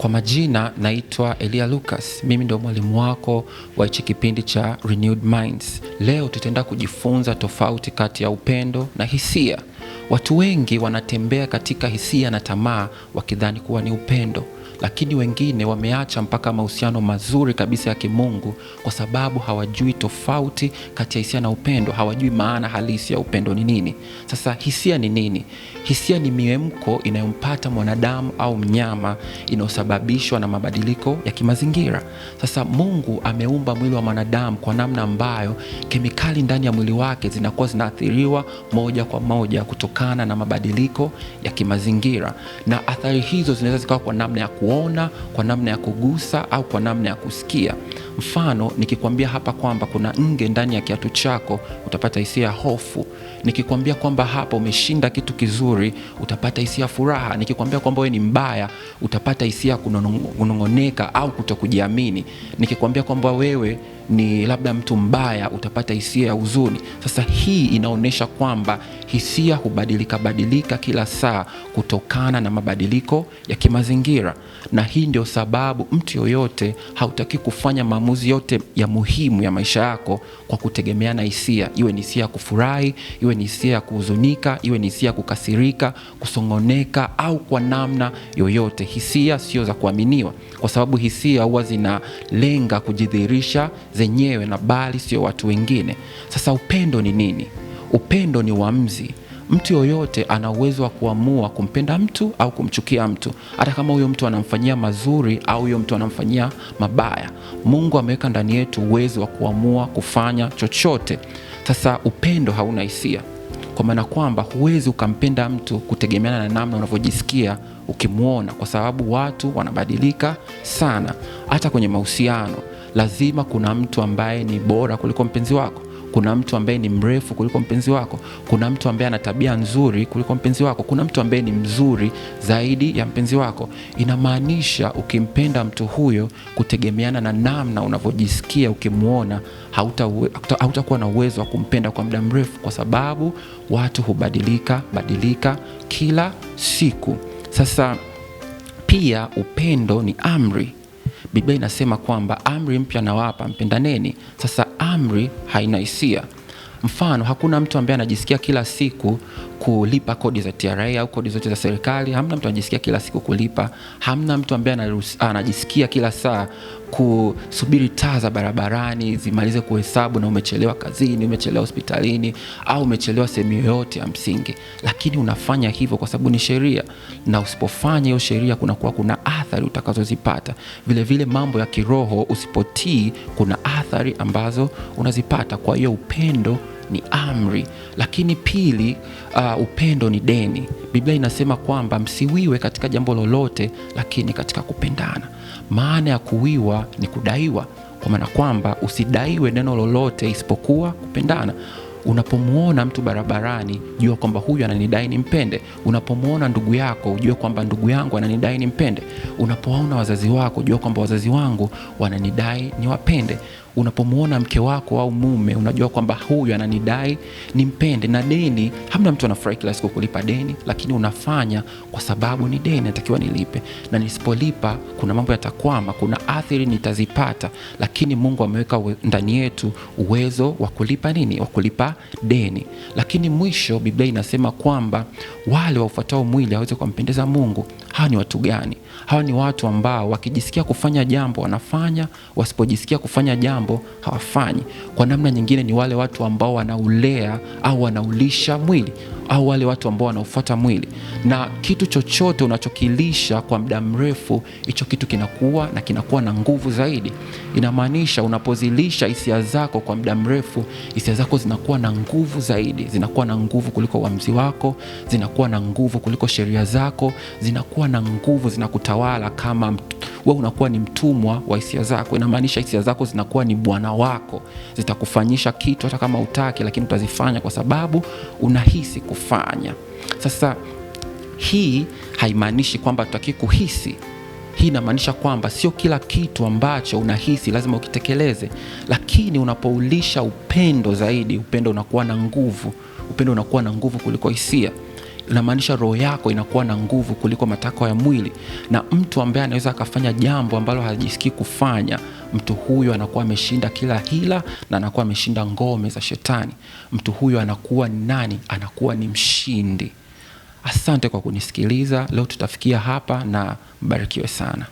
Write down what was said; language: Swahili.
Kwa majina naitwa Elia Lucas. Mimi ndo mwalimu wako wa hichi kipindi cha Renewed Minds. Leo tutaenda kujifunza tofauti kati ya upendo na hisia. Watu wengi wanatembea katika hisia na tamaa wakidhani kuwa ni upendo, lakini wengine wameacha mpaka mahusiano mazuri kabisa ya kimungu kwa sababu hawajui tofauti kati ya hisia na upendo, hawajui maana halisi ya upendo ni nini. Sasa hisia ni nini? Hisia ni miemko inayompata mwanadamu au mnyama inayosababishwa na mabadiliko ya kimazingira. Sasa Mungu ameumba mwili wa mwanadamu kwa namna ambayo kemikali ndani ya mwili wake zinakuwa zinaathiriwa moja kwa moja kutokana na mabadiliko ya kimazingira, na athari hizo zinaweza zikawa kwa namna ya kuona, kwa namna ya kugusa au kwa namna ya kusikia. Mfano, nikikwambia hapa kwamba kuna nge ndani ya kiatu chako, utapata hisia ya hofu. Nikikwambia kwamba hapa umeshinda kitu kizuri, utapata hisia ya furaha. Nikikwambia kwamba wewe ni mbaya, utapata hisia ya kunong'oneka au kutokujiamini. Nikikwambia kwamba wewe ni labda mtu mbaya, utapata hisia ya huzuni. Sasa hii inaonyesha kwamba hisia hubadilika kila saa kutokana na mabadiliko ya kimazingira, na hii ndio sababu mtu yoyote hautaki kufanya maamuzi yote ya muhimu ya maisha yako kwa kutegemea na hisia. Iwe ni hisia ya kufurahi, iwe ni hisia ya kuhuzunika, iwe ni hisia ya kukasirika, kusongoneka au kwa namna yoyote. Hisia sio za kuaminiwa, kwa sababu hisia huwa zinalenga kujidhihirisha zenyewe na bali sio watu wengine. Sasa upendo ni nini? Upendo ni uamuzi. Mtu yoyote ana uwezo wa kuamua kumpenda mtu au kumchukia mtu, hata kama huyo mtu anamfanyia mazuri au huyo mtu anamfanyia mabaya. Mungu ameweka ndani yetu uwezo wa kuamua kufanya chochote. Sasa upendo hauna hisia, kwa maana kwamba huwezi ukampenda mtu kutegemeana na namna unavyojisikia ukimuona, kwa sababu watu wanabadilika sana. Hata kwenye mahusiano lazima kuna mtu ambaye ni bora kuliko mpenzi wako, kuna mtu ambaye ni mrefu kuliko mpenzi wako, kuna mtu ambaye ana tabia nzuri kuliko mpenzi wako, kuna mtu ambaye ni mzuri zaidi ya mpenzi wako. Inamaanisha ukimpenda mtu huyo kutegemeana na namna unavyojisikia ukimuona, hautakuwa na uwezo wa kumpenda kwa muda mrefu, kwa sababu watu hubadilika kila siku. Sasa pia upendo ni amri. Biblia inasema kwamba amri mpya nawapa, mpendaneni. Sasa amri haina hisia. Mfano, hakuna mtu ambaye anajisikia kila siku kulipa kodi za TRA au kodi zote za serikali. Hamna mtu anajisikia kila siku kulipa. Hamna mtu ambaye anajisikia kila saa kusubiri taa za barabarani zimalize kuhesabu na umechelewa kazini, umechelewa hospitalini au umechelewa sehemu yoyote ya msingi. Lakini unafanya hivyo kwa sababu ni sheria, na usipofanya hiyo sheria kuna athari utakazozipata. Vile vile mambo ya kiroho, usipotii kuna athari ambazo unazipata. Kwa hiyo upendo ni amri. Lakini pili, upendo ni deni. Biblia inasema kwamba msiwiwe katika jambo lolote, lakini katika kupendana. Maana ya kuwiwa ni kudaiwa, kwa maana kwamba usidaiwe neno lolote isipokuwa kupendana. Unapomuona mtu barabarani, jua kwamba huyu ananidai nimpende. Unapomuona ndugu yako, ujue kwamba ndugu yangu ananidai nimpende. Unapowaona wazazi wako, jua kwamba wazazi wangu wananidai niwapende. Unapomuona mke wako au mume, unajua kwamba huyu ananidai nimpende. Na deni, hamna mtu anafurahi kila siku kulipa deni, lakini unafanya kwa sababu ni deni, natakiwa nilipe, na nisipolipa kuna mambo yatakwama, kuna athari nitazipata. Lakini Mungu ameweka ndani yetu uwezo wa kulipa nini? Wa kulipa deni. Lakini mwisho, Biblia inasema kwamba wale waufuatao mwili hawawezi kumpendeza Mungu. Hawa ni watu gani? Hawa ni watu ambao wakijisikia kufanya jambo wanafanya, wasipojisikia kufanya jambo hawafanyi. Kwa namna nyingine ni wale watu ambao wanaulea au wanaulisha mwili, au wale watu ambao wanaofuata mwili. Na kitu chochote unachokilisha kwa muda mrefu, hicho kitu kinakuwa na nguvu zaidi. Inamaanisha unapozilisha hisia zako kwa muda mrefu, hisia zako zinakuwa na nguvu zaidi, zinakuwa na nguvu kuliko uamuzi wako, zinakuwa na nguvu kuliko sheria zako, zinakuwa na nguvu, zinakutawala kama wewe unakuwa ni mtumwa wa hisia zako. Inamaanisha hisia zako zinakuwa ni bwana wako, zitakufanyisha kitu hata kama hutaki, lakini utazifanya kwa sababu unahisi kufanya. Sasa hii haimaanishi kwamba tutaki kuhisi. Hii inamaanisha kwamba sio kila kitu ambacho unahisi lazima ukitekeleze, lakini unapoulisha upendo zaidi, upendo unakuwa na nguvu. Upendo unakuwa na nguvu kuliko hisia. inamaanisha roho yako inakuwa na nguvu kuliko matakwa ya mwili. Na mtu ambaye anaweza akafanya jambo ambalo hajisikii kufanya, mtu huyo anakuwa ameshinda kila hila na anakuwa ameshinda ngome za shetani. Mtu huyo anakuwa ni nani? Anakuwa ni mshindi. Asante kwa kunisikiliza. Leo tutafikia hapa na mbarikiwe sana.